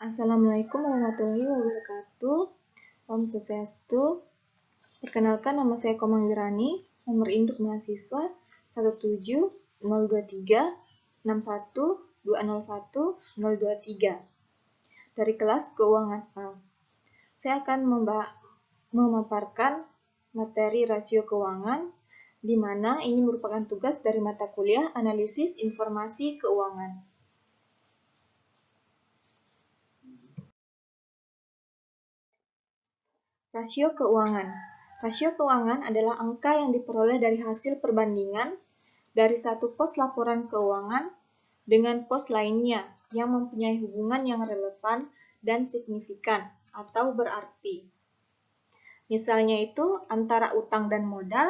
Assalamualaikum warahmatullahi wabarakatuh. Om Swastiastu. Perkenalkan, nama saya Komang Wirani, nomor induk mahasiswa 1702361201023 dari kelas Keuangan A. Saya akan memaparkan materi rasio keuangan, di mana ini merupakan tugas dari mata kuliah Analisis Informasi Keuangan. Rasio keuangan. Rasio keuangan adalah angka yang diperoleh dari hasil perbandingan dari satu pos laporan keuangan dengan pos lainnya yang mempunyai hubungan yang relevan dan signifikan atau berarti. Misalnya itu antara utang dan modal,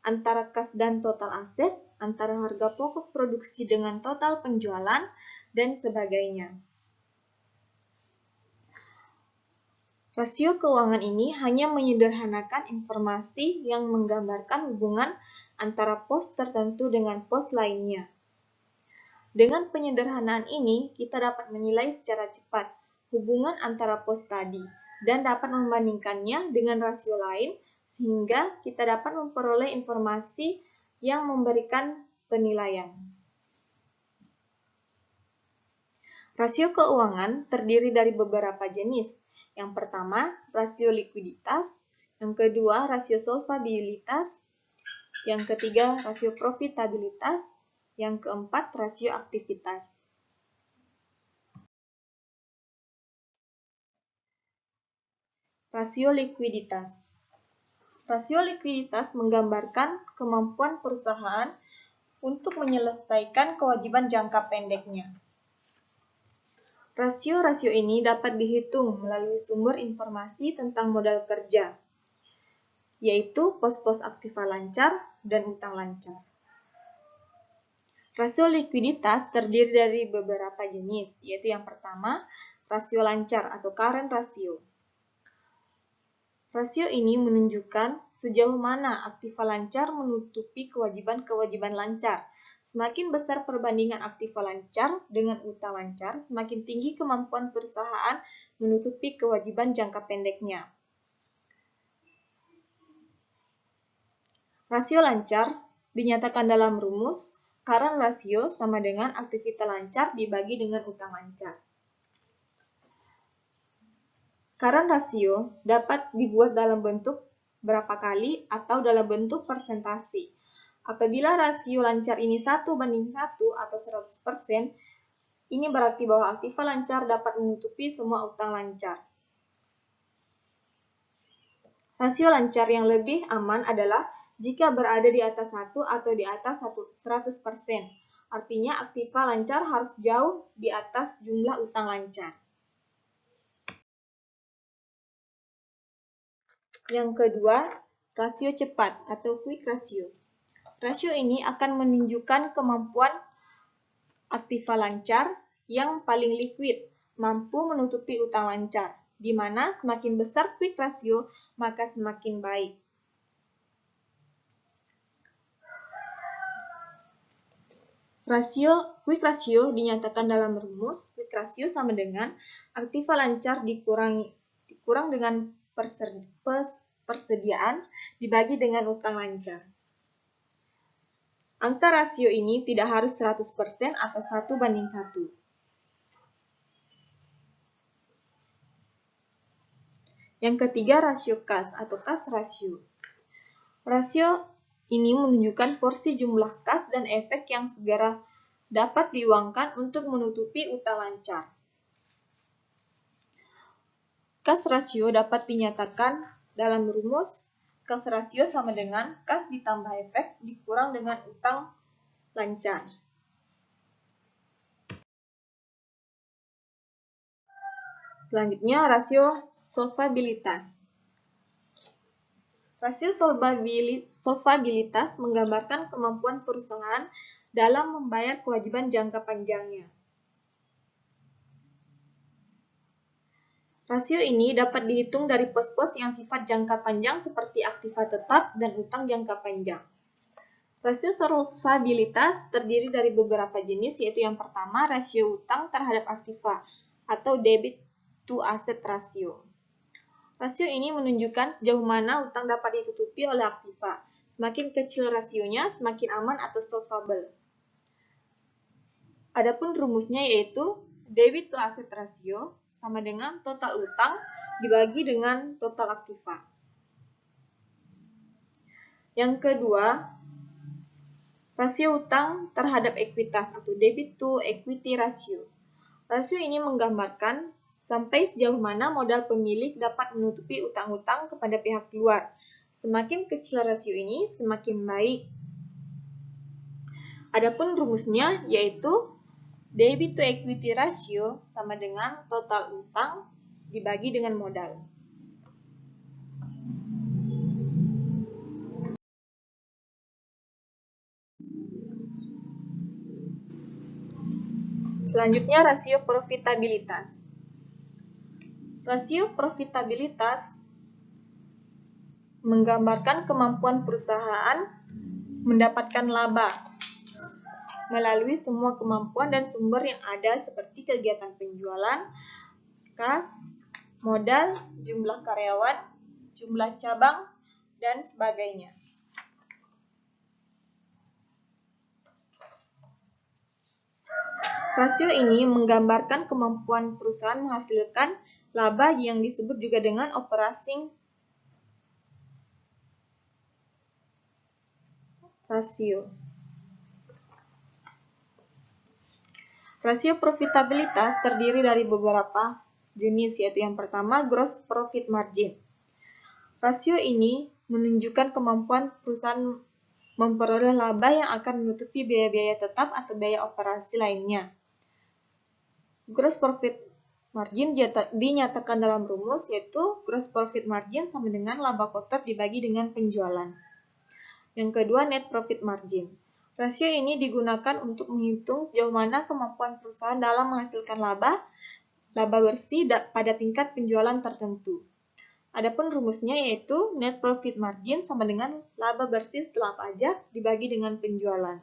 antara kas dan total aset, antara harga pokok produksi dengan total penjualan, dan sebagainya. Rasio keuangan ini hanya menyederhanakan informasi yang menggambarkan hubungan antara pos tertentu dengan pos lainnya. Dengan penyederhanaan ini, kita dapat menilai secara cepat hubungan antara pos tadi dan dapat membandingkannya dengan rasio lain sehingga kita dapat memperoleh informasi yang memberikan penilaian. Rasio keuangan terdiri dari beberapa jenis. Yang pertama, rasio likuiditas. Yang kedua, rasio solvabilitas. Yang ketiga, rasio profitabilitas. Yang keempat, rasio aktivitas. Rasio likuiditas. Rasio likuiditas menggambarkan kemampuan perusahaan untuk menyelesaikan kewajiban jangka pendeknya. Rasio-rasio ini dapat dihitung melalui sumber informasi tentang modal kerja, yaitu pos-pos aktiva lancar dan utang lancar. Rasio likuiditas terdiri dari beberapa jenis, yaitu yang pertama, rasio lancar atau current ratio. Rasio ini menunjukkan sejauh mana aktiva lancar menutupi kewajiban-kewajiban lancar. Semakin besar perbandingan aktiva lancar dengan utang lancar, semakin tinggi kemampuan perusahaan menutupi kewajiban jangka pendeknya. Rasio lancar dinyatakan dalam rumus current ratio sama dengan aktivitas lancar dibagi dengan utang lancar. Current ratio dapat dibuat dalam bentuk berapa kali atau dalam bentuk persentase. Apabila rasio lancar ini 1:1 atau 100%, ini berarti bahwa aktiva lancar dapat menutupi semua utang lancar. Rasio lancar yang lebih aman adalah jika berada di atas 1 atau di atas 100%. Artinya aktiva lancar harus jauh di atas jumlah utang lancar. Yang kedua, rasio cepat atau quick ratio. Rasio ini akan menunjukkan kemampuan aktiva lancar yang paling liquid, mampu menutupi utang lancar, di mana semakin besar quick ratio, maka semakin baik. Quick ratio dinyatakan dalam rumus quick ratio sama dengan aktiva lancar dikurang dengan persediaan dibagi dengan utang lancar. Angka rasio ini tidak harus 100% atau 1:1. Yang ketiga, rasio kas atau kas rasio. Rasio ini menunjukkan porsi jumlah kas dan efek yang segera dapat diuangkan untuk menutupi utang lancar. Kas rasio dapat dinyatakan dalam rumus kas rasio sama dengan kas ditambah efek dikurang dengan utang lancar. Selanjutnya, rasio solvabilitas. Rasio solvabilitas menggambarkan kemampuan perusahaan dalam membayar kewajiban jangka panjangnya. Rasio ini dapat dihitung dari pos-pos yang sifat jangka panjang seperti aktiva tetap dan utang jangka panjang. Rasio solvabilitas terdiri dari beberapa jenis, yaitu yang pertama, rasio utang terhadap aktiva atau debit to asset ratio. Rasio ini menunjukkan sejauh mana utang dapat ditutupi oleh aktiva. Semakin kecil rasionya, semakin aman atau solvable. Adapun rumusnya yaitu debit to asset ratio sama dengan total utang dibagi dengan total aktiva. Yang kedua, rasio utang terhadap ekuitas atau debit to equity ratio. Rasio ini menggambarkan sampai sejauh mana modal pemilik dapat menutupi utang-utang kepada pihak luar. Semakin kecil rasio ini, semakin baik. Adapun rumusnya yaitu debit to equity ratio sama dengan total utang dibagi dengan modal. Selanjutnya, rasio profitabilitas. Rasio profitabilitas menggambarkan kemampuan perusahaan mendapatkan laba melalui semua kemampuan dan sumber yang ada seperti kegiatan penjualan, kas, modal, jumlah karyawan, jumlah cabang, dan sebagainya. Rasio ini menggambarkan kemampuan perusahaan menghasilkan laba yang disebut juga dengan operating rasio. Rasio profitabilitas terdiri dari beberapa jenis, yaitu yang pertama gross profit margin. Rasio ini menunjukkan kemampuan perusahaan memperoleh laba yang akan menutupi biaya-biaya tetap atau biaya operasi lainnya. Gross profit margin dinyatakan dalam rumus, yaitu gross profit margin sama dengan laba kotor dibagi dengan penjualan. Yang kedua, net profit margin. Rasio ini digunakan untuk menghitung sejauh mana kemampuan perusahaan dalam menghasilkan laba bersih pada tingkat penjualan tertentu. Adapun rumusnya yaitu net profit margin sama dengan laba bersih setelah pajak dibagi dengan penjualan.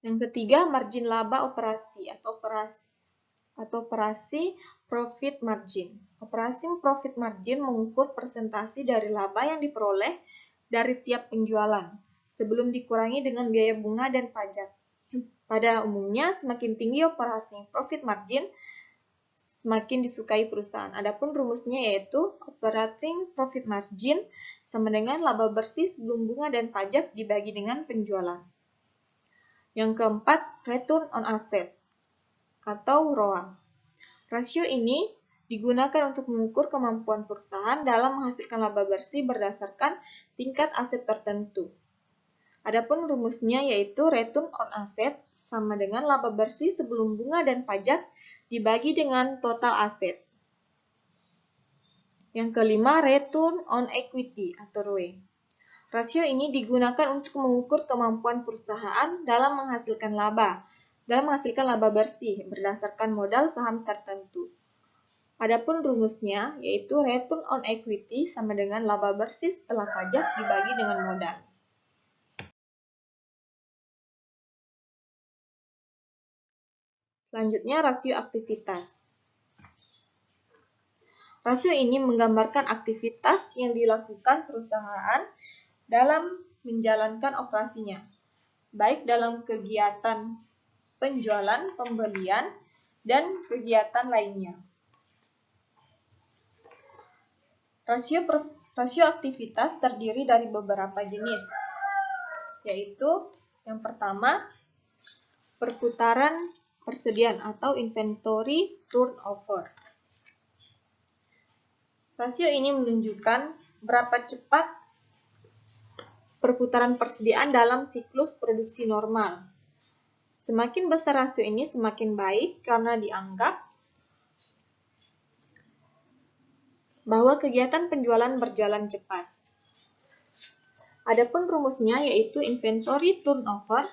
Yang ketiga, margin laba operasi atau operasi profit margin. Operasi profit margin mengukur persentase dari laba yang diperoleh dari tiap penjualan sebelum dikurangi dengan biaya bunga dan pajak. Pada umumnya, semakin tinggi operasi profit margin, semakin disukai perusahaan. Adapun rumusnya yaitu operating profit margin sama dengan laba bersih sebelum bunga dan pajak dibagi dengan penjualan. Yang keempat, return on asset atau ROA. Rasio ini digunakan untuk mengukur kemampuan perusahaan dalam menghasilkan laba bersih berdasarkan tingkat aset tertentu. Adapun rumusnya yaitu return on asset sama dengan laba bersih sebelum bunga dan pajak dibagi dengan total aset. Yang kelima, return on equity atau ROE. Rasio ini digunakan untuk mengukur kemampuan perusahaan dalam menghasilkan laba bersih berdasarkan modal saham tertentu. Adapun rumusnya yaitu return on equity sama dengan laba bersih setelah pajak dibagi dengan modal. Selanjutnya, rasio aktivitas. Rasio ini menggambarkan aktivitas yang dilakukan perusahaan dalam menjalankan operasinya, baik dalam kegiatan penjualan, pembelian, dan kegiatan lainnya. Rasio aktivitas terdiri dari beberapa jenis, yaitu yang pertama, perputaran persediaan atau inventory turnover. Rasio ini menunjukkan berapa cepat perputaran persediaan dalam siklus produksi normal. Semakin besar rasio ini semakin baik karena dianggap bahwa kegiatan penjualan berjalan cepat. Adapun rumusnya yaitu inventory turnover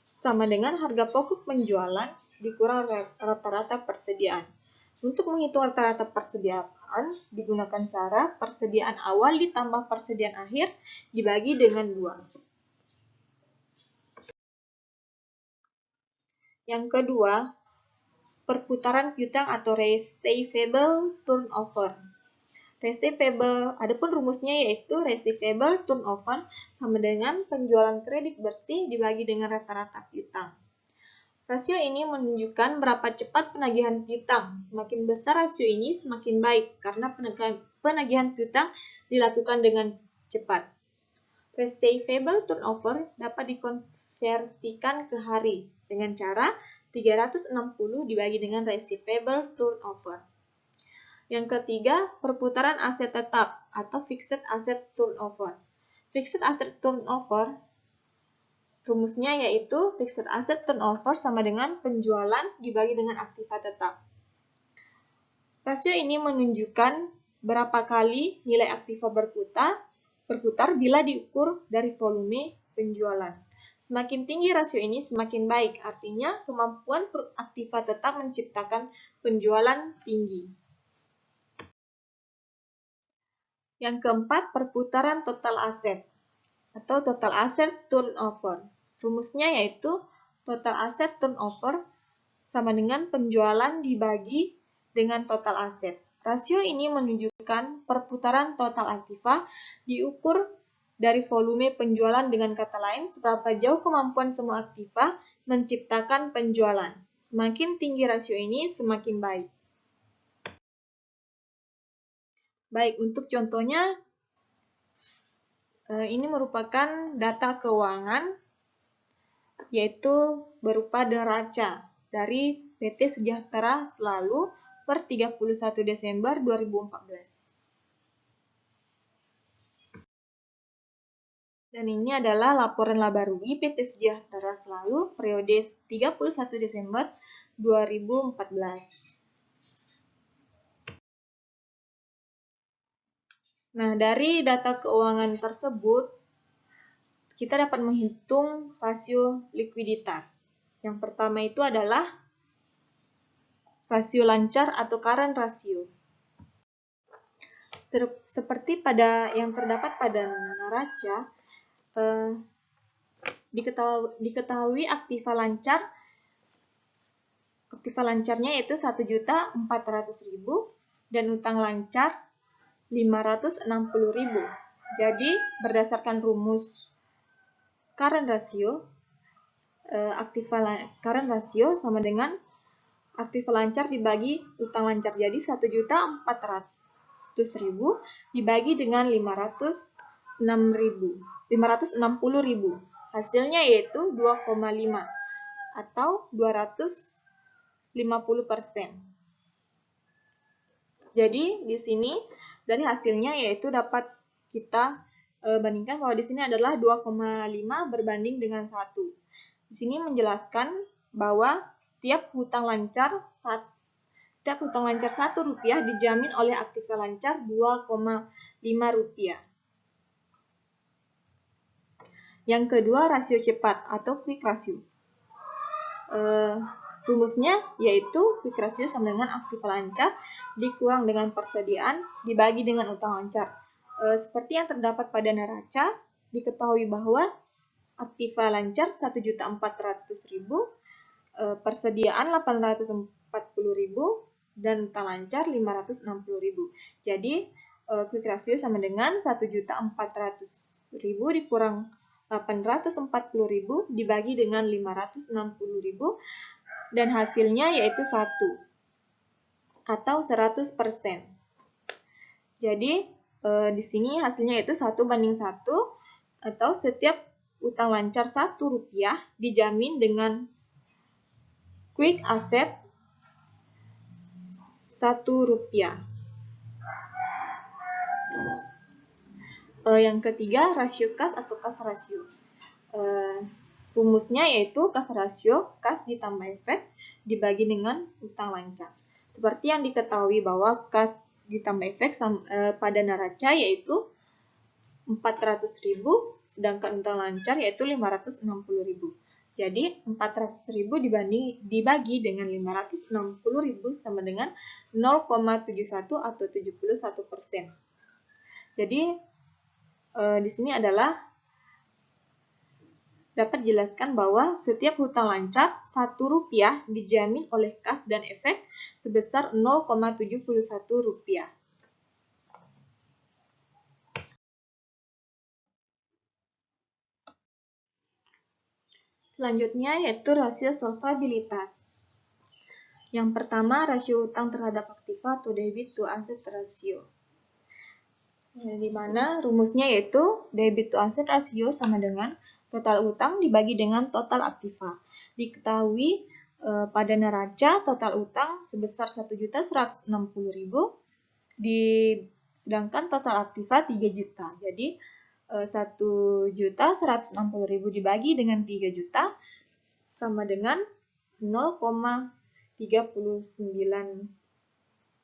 sama dengan harga pokok penjualan dikurang rata-rata persediaan. Untuk menghitung rata-rata persediaan, digunakan cara persediaan awal ditambah persediaan akhir dibagi dengan 2. Yang kedua, perputaran piutang atau receivable turnover. Adapun rumusnya yaitu receivable turnover sama dengan penjualan kredit bersih dibagi dengan rata-rata piutang. Rasio ini menunjukkan berapa cepat penagihan piutang. Semakin besar rasio ini semakin baik karena penagihan piutang dilakukan dengan cepat. Receivable turnover dapat dikonversikan ke hari dengan cara 360 dibagi dengan receivable turnover. Yang ketiga, perputaran aset tetap atau fixed asset turnover. Fixed asset turnover, rumusnya yaitu fixed asset turnover sama dengan penjualan dibagi dengan aktiva tetap. Rasio ini menunjukkan berapa kali nilai aktiva berputar bila diukur dari volume penjualan. Semakin tinggi rasio ini semakin baik, artinya kemampuan aktiva tetap menciptakan penjualan tinggi. Yang keempat, perputaran total aset atau total asset turnover. Rumusnya yaitu total asset turnover sama dengan penjualan dibagi dengan total aset. Rasio ini menunjukkan perputaran total aktiva diukur dari volume penjualan, dengan kata lain, seberapa jauh kemampuan semua aktiva menciptakan penjualan. Semakin tinggi rasio ini, semakin baik. Baik, untuk contohnya, ini merupakan data keuangan, yaitu berupa neraca dari PT Sejahtera Selalu per 31 Desember 2014. Dan ini adalah laporan laba rugi PT Sejahtera Selalu periode 31 Desember 2014. Nah, dari data keuangan tersebut, kita dapat menghitung rasio likuiditas. Yang pertama itu adalah rasio lancar atau current ratio. Seperti yang terdapat pada neraca, diketahui aktiva lancarnya yaitu 1.400.000 dan utang lancar 560.000. Jadi, berdasarkan rumus current ratio, current ratio sama dengan aktiva lancar dibagi utang lancar. Jadi, 1.400.000 dibagi dengan 560.000. Hasilnya yaitu 2,5 atau 250%. Jadi, di sini dari hasilnya yaitu dapat kita bandingkan bahwa di sini adalah 2,5 berbanding dengan 1. Di sini menjelaskan bahwa setiap hutang lancar Rp1 dijamin oleh aktiva lancar Rp2,5. Yang kedua, rasio cepat atau quick ratio. Rumusnya yaitu quick ratio sama dengan aktiva lancar dikurang dengan persediaan dibagi dengan utang lancar. Seperti yang terdapat pada neraca, diketahui bahwa aktiva lancar 1.400.000, persediaan 840.000, dan utang lancar 560.000. Jadi, quick ratio sama dengan 1.400.000 dikurang 840.000 dibagi dengan 560.000, dan hasilnya yaitu 1 atau 100%. Jadi, di sini hasilnya yaitu 1:1 atau setiap utang lancar Rp1 dijamin dengan quick asset Rp1. Yang ketiga, rasio kas atau kas rasio. Rumusnya yaitu kas rasio, kas ditambah efek dibagi dengan utang lancar. Seperti yang diketahui bahwa kas ditambah efek pada neraca yaitu 400.000, sedangkan utang lancar yaitu 560.000. Jadi 400.000 dibagi dengan 560.000 sama dengan 0,71 atau 71%. Jadi di sini adalah dapat dijelaskan bahwa setiap hutang lancar, Rp1 dijamin oleh kas dan efek sebesar Rp0,71. Selanjutnya yaitu rasio solvabilitas. Yang pertama, rasio hutang terhadap aktiva atau debit to asset ratio. Di mana rumusnya yaitu debit to asset ratio sama dengan total utang dibagi dengan total aktiva. Diketahui pada neraca total utang sebesar 1.160.000, sedangkan total aktiva 3 juta. Jadi 1.160.000 dibagi dengan 3 juta sama dengan 0,39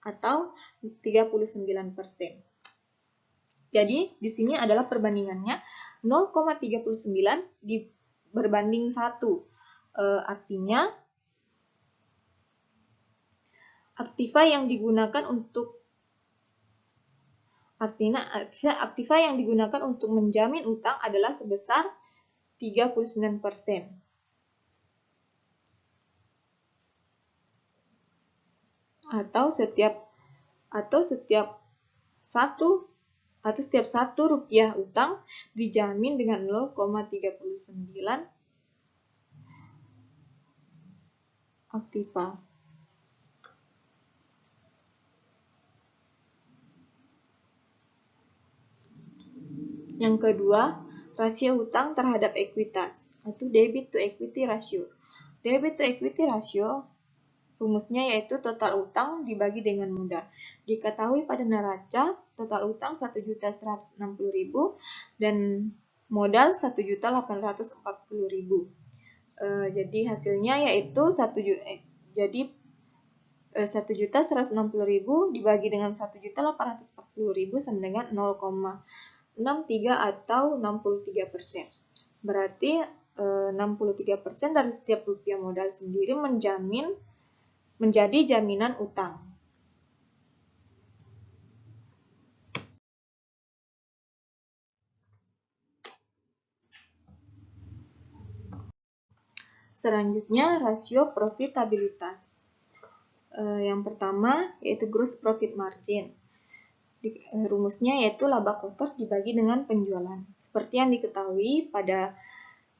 atau 39%. Jadi di sini adalah perbandingannya 0,39 berbanding 1. Artinya aktiva yang digunakan untuk menjamin utang adalah sebesar 39%. Atau setiap Rp1 utang dijamin dengan 0,39 aktiva. Yang kedua, rasio hutang terhadap ekuitas, atau debit to equity ratio. Debit to equity ratio rumusnya yaitu total utang dibagi dengan modal. Diketahui pada neraca total utang 1.160.000 dan modal 1.840.000. Jadi hasilnya yaitu 1.160.000 dibagi dengan 1.840.000 sama dengan 0,63 atau 63%. Berarti 63% dari setiap rupiah modal sendiri menjadi jaminan utang. Selanjutnya, rasio profitabilitas. Yang pertama yaitu gross profit margin. Rumusnya yaitu laba kotor dibagi dengan penjualan. Seperti yang diketahui pada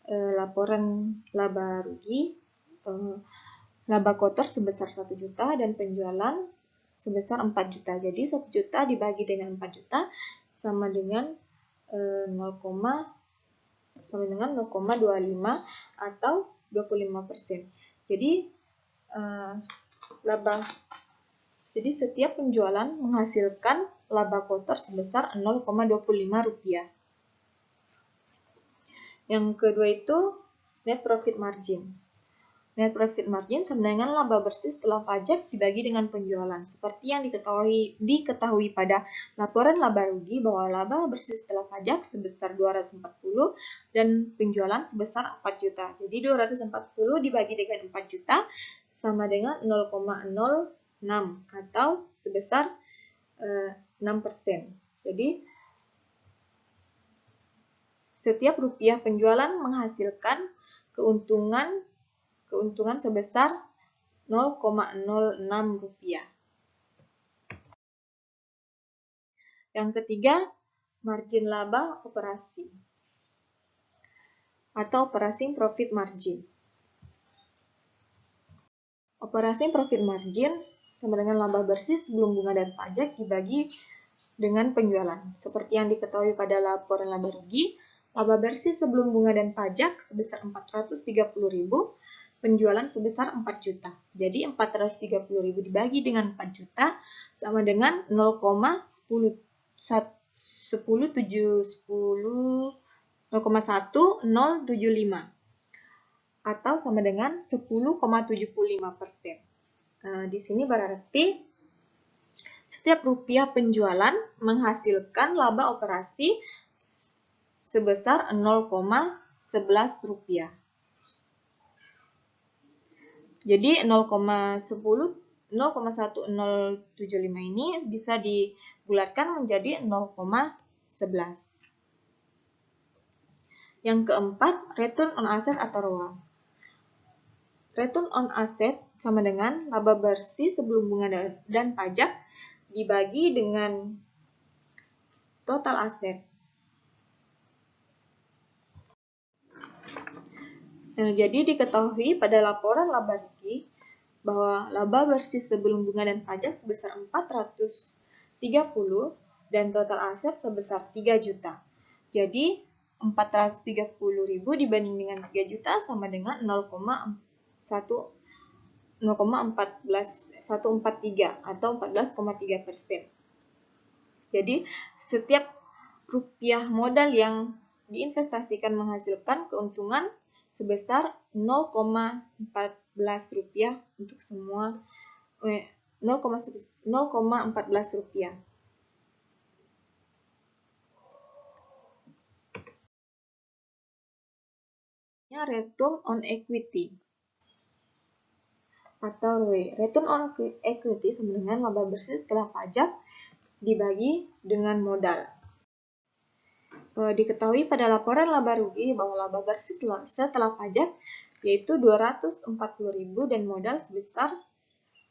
laporan laba rugi, laba kotor sebesar 1 juta dan penjualan sebesar 4 juta. Jadi 1 juta dibagi dengan 4 juta sama dengan 0,25 atau 25%. Jadi setiap penjualan menghasilkan laba kotor sebesar Rp0,25. Yang kedua itu net profit margin. Net profit margin sama dengan laba bersih setelah pajak dibagi dengan penjualan. Seperti yang diketahui pada laporan laba rugi bahwa laba bersih setelah pajak sebesar 240 dan penjualan sebesar 4 juta. Jadi 240 dibagi dengan 4 juta sama dengan 0,06 atau sebesar 6%. Jadi setiap rupiah penjualan menghasilkan keuntungan sebesar 0,06 rupiah. Yang ketiga, margin laba operasi atau operating profit margin. Operating profit margin sama dengan laba bersih sebelum bunga dan pajak dibagi dengan penjualan. Seperti yang diketahui pada laporan laba rugi, laba bersih sebelum bunga dan pajak sebesar 430.000, penjualan sebesar 4 juta. Jadi 430.000 dibagi dengan 4 juta sama dengan 0,1075 atau sama dengan 10,75%. Di sini berarti setiap rupiah penjualan menghasilkan laba operasi sebesar 0,11 rupiah. Jadi 0,1075 ini bisa dibulatkan menjadi 0,11. Yang keempat, return on asset atau ROA. Return on asset sama dengan laba bersih sebelum bunga dan pajak dibagi dengan total aset. Jadi diketahui pada laporan laba rugi bahwa laba bersih sebelum bunga dan pajak sebesar 430 dan total aset sebesar 3 juta. Jadi 430.000 dibanding dengan 3 juta sama dengan 143 atau 14,3%. Jadi setiap rupiah modal yang diinvestasikan menghasilkan keuntungan sebesar 0,14 rupiah untuk semua 0,14 rupiah. Return on equity atau ROE. Return on equity sama dengan laba bersih setelah pajak dibagi dengan modal. Diketahui pada laporan laba rugi bahwa laba bersih setelah pajak yaitu 240.000 dan modal sebesar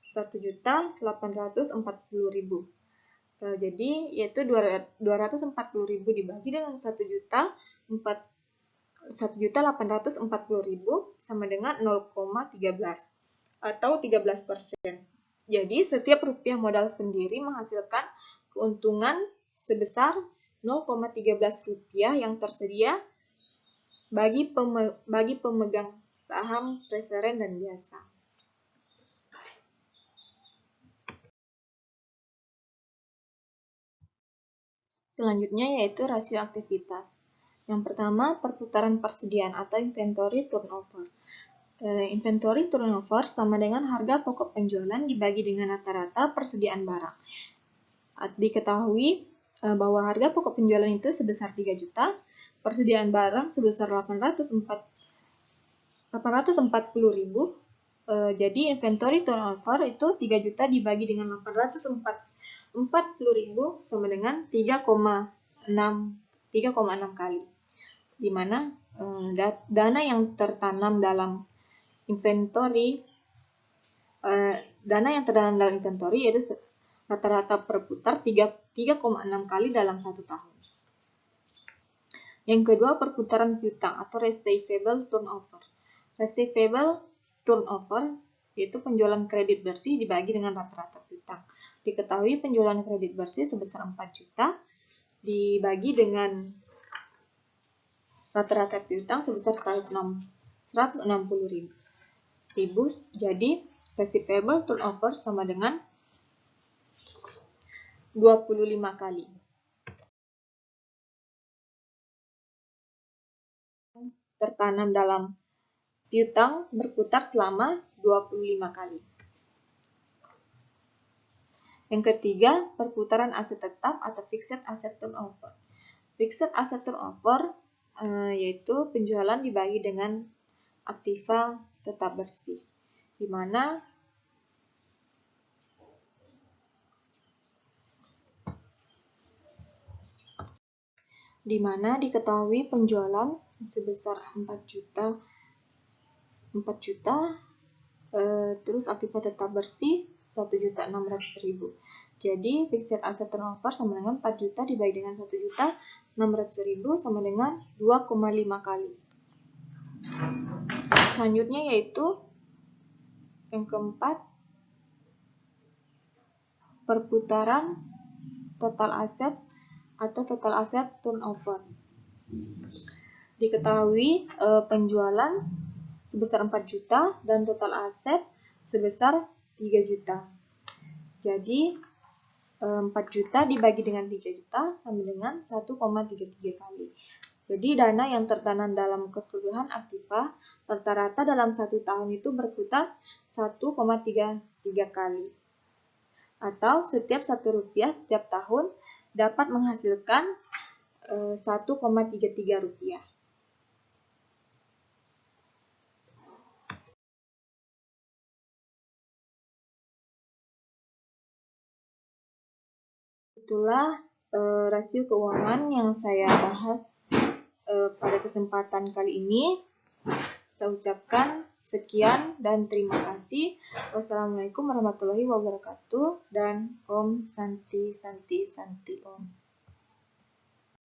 1.840.000. Jadi yaitu 240.000 dibagi dengan 1.840.000 sama dengan 0,13 atau 13%. Jadi setiap rupiah modal sendiri menghasilkan keuntungan sebesar 0,13 rupiah yang tersedia bagi pemegang saham preferen dan biasa. Selanjutnya yaitu rasio aktivitas. Yang pertama, perputaran persediaan atau inventory turnover. Inventory turnover sama dengan harga pokok penjualan dibagi dengan rata-rata persediaan barang. Diketahui bahwa harga pokok penjualan itu sebesar 3 juta, persediaan barang sebesar 840.000. Jadi inventory turnover itu 3 juta dibagi dengan 840.000 sama dengan 3,6 kali. Di mana dana yang tertanam dalam inventory yaitu rata-rata berputar 3,6 kali dalam 1 tahun. Yang kedua, perputaran piutang atau receivable turnover. Receivable turnover yaitu penjualan kredit bersih dibagi dengan rata-rata piutang. Diketahui penjualan kredit bersih sebesar 4 juta dibagi dengan rata-rata piutang sebesar 160.000. Jadi receivable turnover sama dengan 25 kali. Tertanam dalam piutang berputar selama 25 kali. Yang ketiga, perputaran aset tetap atau fixed asset turnover. Fixed asset turnover yaitu penjualan dibagi dengan aktiva tetap bersih, di mana diketahui penjualan sebesar 4 juta, terus aktiva tetap bersih 1.600.000. Jadi fixed asset turnover sama dengan 4 juta dibagi dengan 1.600.000 sama dengan 2,5 kali. Selanjutnya yaitu yang keempat, perputaran total aset atau total asset turnover. Diketahui penjualan sebesar 4 juta dan total aset sebesar 3 juta. Jadi 4 juta dibagi dengan 3 juta sama dengan 1,33 kali. Jadi dana yang tertanam dalam keseluruhan aktiva rata-rata dalam 1 tahun itu berputar 1,33 kali. Atau setiap 1 rupiah setiap tahun dapat menghasilkan 1,33 rupiah. Itulah rasio keuangan yang saya bahas pada kesempatan kali ini. Saya ucapkan sekian dan terima kasih. Wassalamualaikum warahmatullahi wabarakatuh dan Om Santi Santi Santi Om.